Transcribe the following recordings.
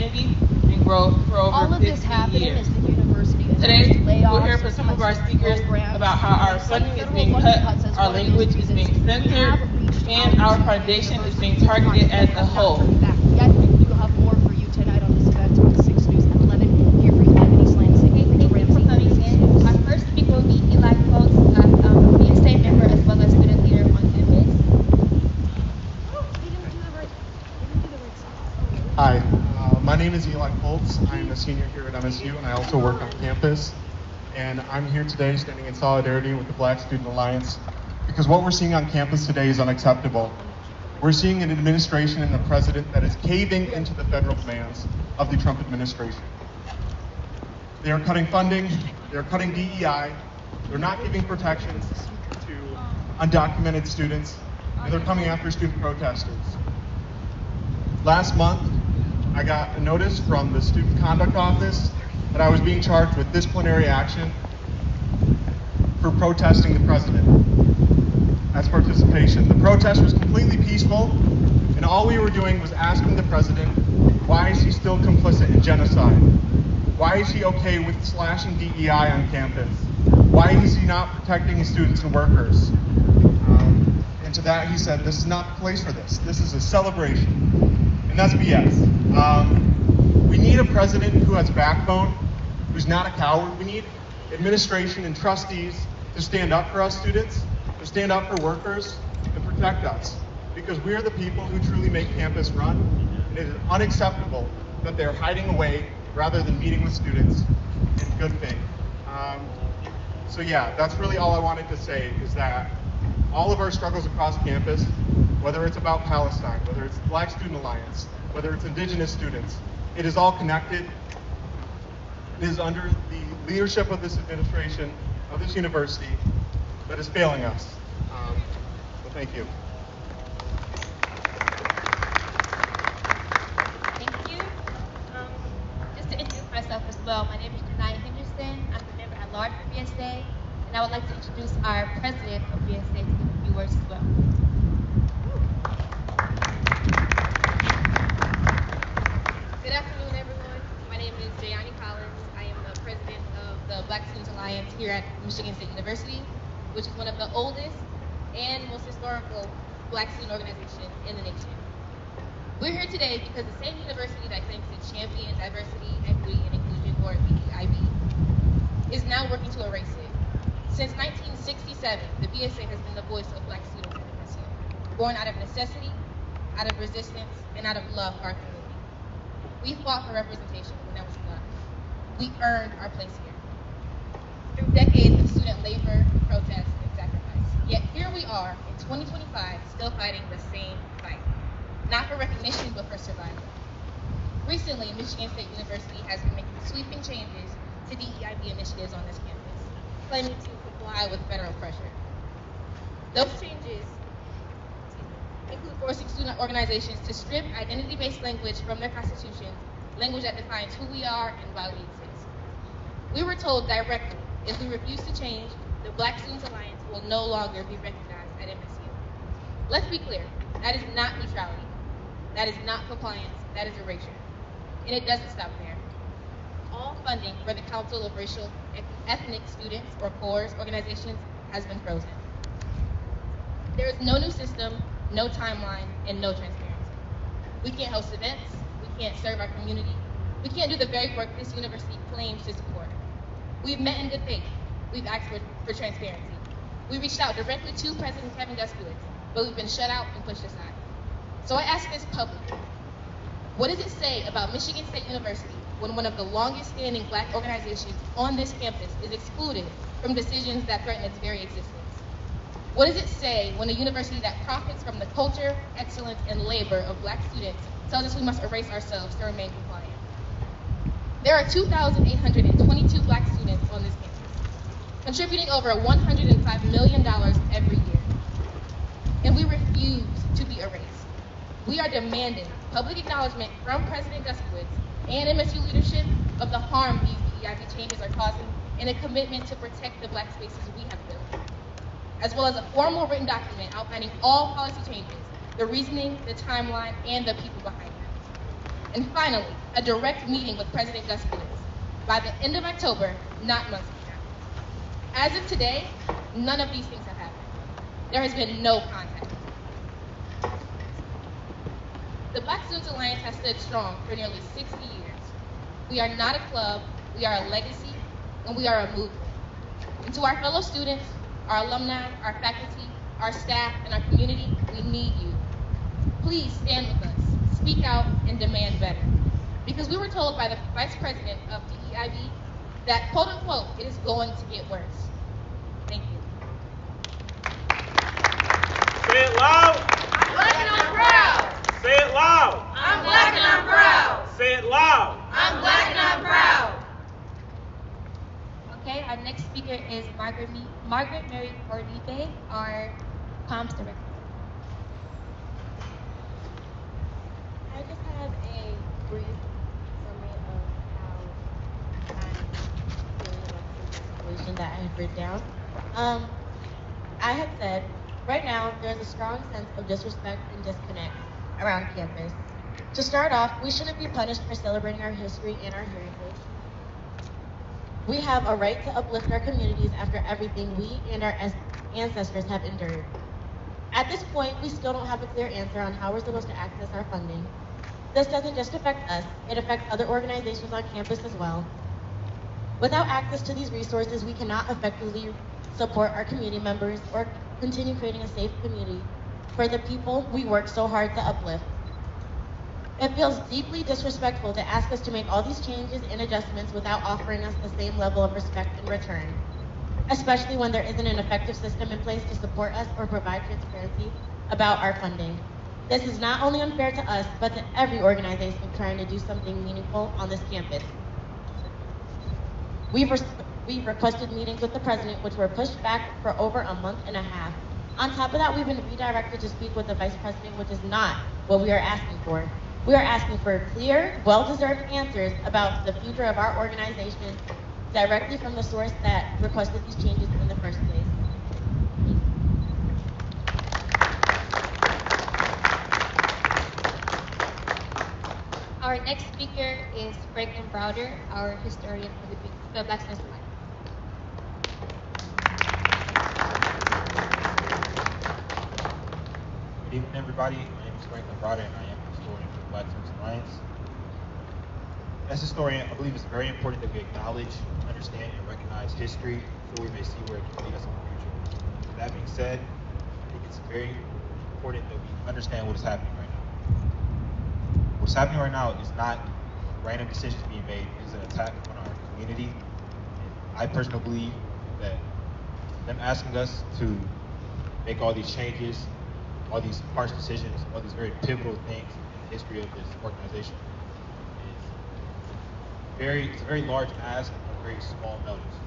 community and growth for over All of 50 this happening years. as the university Today, layoffs, we'll hear from some of our speakers about how our funding is being cut, our language is being censored, and our foundation is being targeted as a whole. Yet, we will have more for you tonight on this event on 6 News at 11 here for you live in East Lansing. Thank you for coming in. Our first speaker will be Eli Folks, a BSA member as well as student leader on campus. Hi, my name is Eli Colts. I'm a senior here at MSU and I also work on campus. And I'm here today standing in solidarity with the Black Student Alliance because what we're seeing on campus today is unacceptable. We're seeing an administration and a president that is caving into the federal demands of the Trump administration. They are cutting funding, they're cutting DEI, they're not giving protections to undocumented students, and they're coming after student protesters. Last month, I got a notice from the Student Conduct Office that I was being charged with disciplinary action for protesting the president as participation. The protest was completely peaceful, and all we were doing was asking the president, why is he still complicit in genocide? Why is he okay with slashing DEI on campus? Why is he not protecting his students and workers? And to that he said, this is not the place for this. This is a celebration. And that's BS. We need a president who has backbone, who's not a coward. We need administration and trustees to stand up for us students, to stand up for workers, and protect us. Because we are the people who truly make campus run. And it is unacceptable that they're hiding away rather than meeting with students in good faith. So yeah, that's really all I wanted to say, is that all of our struggles across campus, whether it's about Palestine, whether it's the Black Student Alliance, whether it's Indigenous students, it is all connected. It is under the leadership of this administration, of this university, that is failing us. So thank you. Thank you. Just to introduce myself as well, my name is Janiyah Henderson. I'm the member at large for BSA, and I would like to introduce our president of BSA to give a few words as well. Good afternoon, everyone. My name is Jayani Collins. I am the president of the Black Student Alliance here at Michigan State University, which is one of the oldest and most historical Black student organizations in the nation. We're here today because the same university that claims to champion diversity, equity, and inclusion, or DEIB, is now working to erase it. Since 1967, the BSA has been the voice of Black students in MSU, born out of necessity, out of resistance, and out of love for our community. We fought for representation when that was enough. We earned our place here. Through decades of student labor, protest, and sacrifice. Yet here we are in 2025, still fighting the same fight. Not for recognition, but for survival. Recently, Michigan State University has been making sweeping changes to DEIB initiatives on this campus, claiming to comply with federal pressure. Those changes include forcing student organizations to strip identity-based language from their constitutions, language that defines who we are and why we exist. We were told directly, if we refuse to change, the Black Students Alliance will no longer be recognized at MSU. Let's be clear, that is not neutrality. That is not compliance, that is erasure. And it doesn't stop there. All funding for the Council of Racial Ethnic Students, or CORES, organizations has been frozen. There is no new system, no timeline, and no transparency. We can't host events, we can't serve our community, we can't do the very work this university claims to support. We've met in good faith, we've asked for transparency. We reached out directly to President Kevin Guskiewicz, but we've been shut out and pushed aside. So I ask this publicly, what does it say about Michigan State University when one of the longest standing Black organizations on this campus is excluded from decisions that threaten its very existence? What does it say when a university that profits from the culture, excellence, and labor of Black students tells us we must erase ourselves to remain compliant? There are 2,822 Black students on this campus, contributing over $105 million every year. And we refuse to be erased. We are demanding public acknowledgement from President Guskiewicz and MSU leadership of the harm these DEIB changes are causing, and a commitment to protect the Black spaces we have built, as well as a formal written document outlining all policy changes, the reasoning, the timeline, and the people behind them. And finally, a direct meeting with President Gus Phillips by the end of October, not months from now. As of today, none of these things have happened. There has been no contact. The Black Students Alliance has stood strong for nearly 60 years. We are not a club, we are a legacy, and we are a movement. And to our fellow students, our alumni, our faculty, our staff, and our community, we need you. Please stand with us, speak out, and demand better. Because we were told by the Vice President of DEIB that, quote unquote, it is going to get worse. Thank you. Say it loud. I'm black and I'm proud. Say it loud. I'm black and I'm proud. Say it loud. I'm black and I'm proud. Okay, our next speaker is Margaret Mary Ordipe, our comms director. I just have a brief summary of how I'm feeling about the situation that I had written down. I had said, right now, there's a strong sense of disrespect and disconnect around campus. To start off, we shouldn't be punished for celebrating our history and our heritage. We have a right to uplift our communities after everything we and our ancestors have endured. At this point, we still don't have a clear answer on how we're supposed to access our funding. This doesn't just affect us, it affects other organizations on campus as well. Without access to these resources, we cannot effectively support our community members or continue creating a safe community for the people we work so hard to uplift. It feels deeply disrespectful to ask us to make all these changes and adjustments without offering us the same level of respect in return, especially when there isn't an effective system in place to support us or provide transparency about our funding. This is not only unfair to us, but to every organization trying to do something meaningful on this campus. We've requested meetings with the president, which were pushed back for over a month and a half. On top of that, we've been redirected to speak with the vice president, which is not what we are asking for. We are asking for clear, well-deserved answers about the future of our organization directly from the source that requested these changes in the first place. Our next speaker is Franklin Browder, our historian for the Black Students Alliance. Good evening, everybody. My name is Franklin Browder, and I am a historian for the Black Students Alliance. As a historian, I believe it's very important that we acknowledge, understand, and recognize history so we may see where it can lead us in the future. With that being said, I think it's very important that we understand what is happening right now. What's happening right now is not random decisions being made. It is an attack on our community. And I personally believe that them asking us to make all these changes, all these harsh decisions, all these very pivotal things in the history of this organization, it's a very large ask on a very small notice.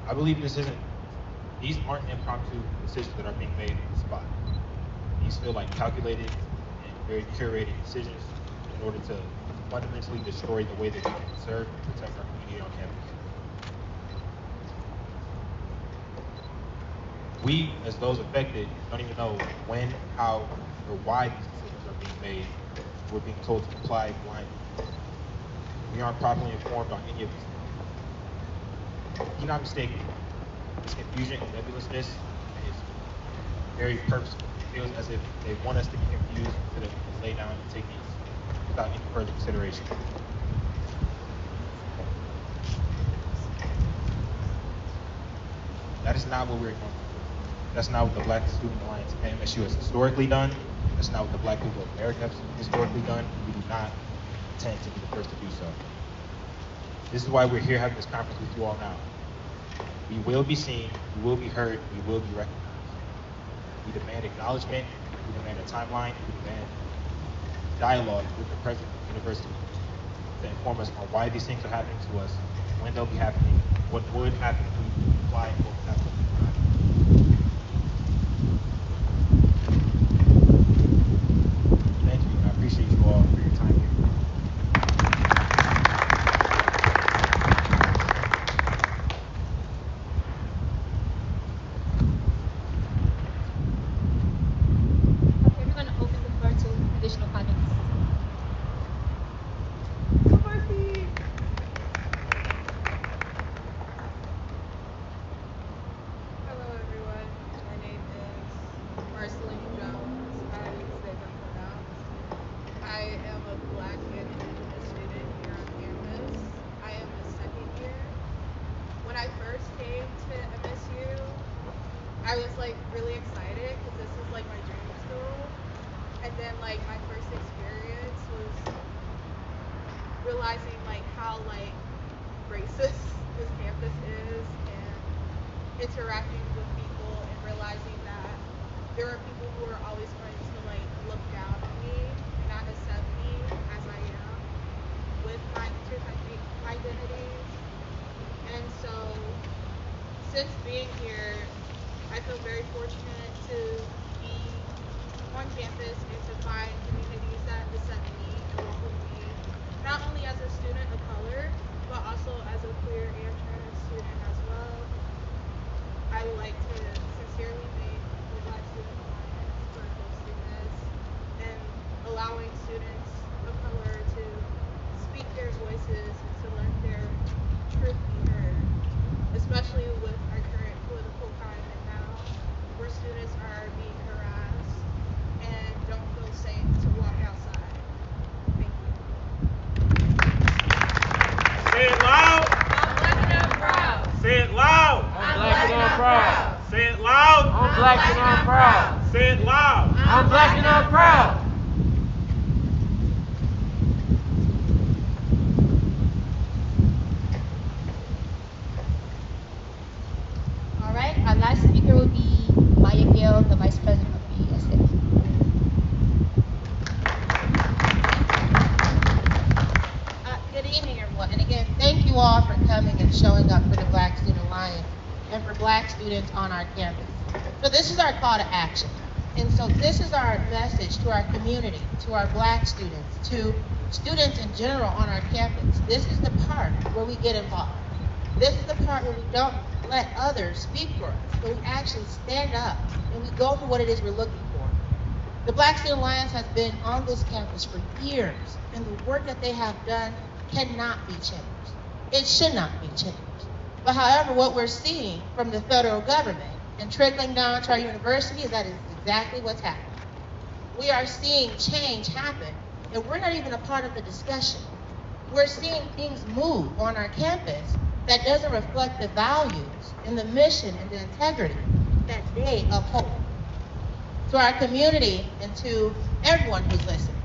I believe these aren't impromptu decisions that are being made on the spot. These feel like calculated and very curated decisions in order to fundamentally destroy the way that we can serve and protect our community on campus. We, as those affected, don't even know when, how, or why these decisions are being made. We're being told to comply blindly. We aren't properly informed on any of these things. Be not mistaken, this confusion and nebulousness is very purposeful. It feels as if they want us to be confused so that we can lay down and take these without any further consideration. That is not what we're going to do. That's not what the Black Student Alliance and MSU has historically done. That's not what the Black people of America have historically done. We do not intend to be the first to do so. This is why we're here having this conference with you all now. We will be seen, we will be heard, we will be recognized. We demand acknowledgement, we demand a timeline, we demand dialogue with the president of the university to inform us on why these things are happening to us, when they'll be happening, what would happen if we comply, and what would happen if we do not. Thank you, and I appreciate you all for your time here. Okay, we're going to open the floor to additional comments. realizing like how like racist this campus is, and interacting with people and realizing that there are people who are always going to like look down on me and not accept me as I am with my intertype identities. And so since being here, I feel very fortunate to be on campus and to find communities that accept me and welcome me, not only as a student of color, but also as a queer and trans student as well. I would like to sincerely thank the Black Student Alliance for hosting this and allowing students of color to speak their voices and to let their truth be heard, especially with our current political climate now, where students are being harassed and don't feel safe to walk outside. Thank you. Say it loud. I'm black and I'm proud. Say it loud. I'm black and I'm proud. Say it loud. I'm black and I'm proud. Say it loud. I'm black and I'm proud. All right, our last speaker will be Maya Gill, the Vice President of BSA. Good evening, everyone. And again, thank you all for coming and showing up for the Black Student Alliance and for Black students on our campus. So this is our call to action. And so this is our message to our community, to our Black students, to students in general on our campus. This is the part where we get involved. This is the part where we don't let others speak for us, but we actually stand up and we go for what it is we're looking for. The Black Student Alliance has been on this campus for years, and the work that they have done cannot be changed. It should not be changed. But however, what we're seeing from the federal government and trickling down to our university is that is exactly what's happening. We are seeing change happen, and we're not even a part of the discussion. We're seeing things move on our campus that doesn't reflect the values and the mission and the integrity that they uphold. To our community and to everyone who's listening,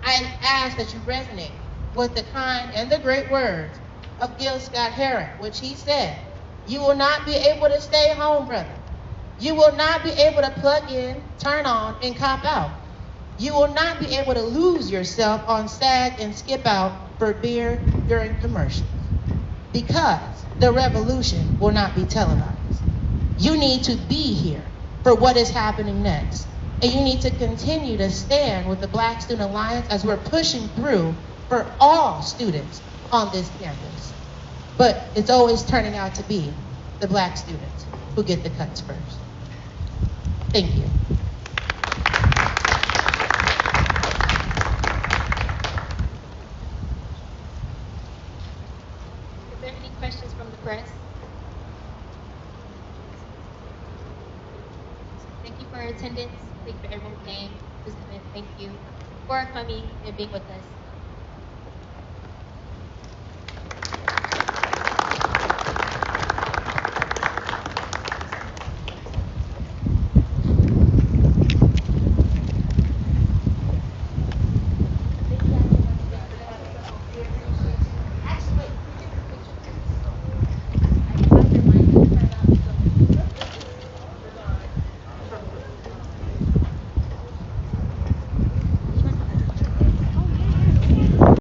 I ask that you resonate with the kind and the great words of Gil Scott-Heron, which he said, "You will not be able to stay home, brother. You will not be able to plug in, turn on, and cop out. You will not be able to lose yourself on SAG and skip out for beer during commercials. Because the revolution will not be televised. You need to be here for what is happening next. And you need to continue to stand with the Black Student Alliance as we're pushing through for all students on this campus. But it's always turning out to be the Black students who get the cuts first." Thank you. Is there any questions from the press? Thank you for your attendance. Thank you for everyone who came. Thank you for coming and being with us.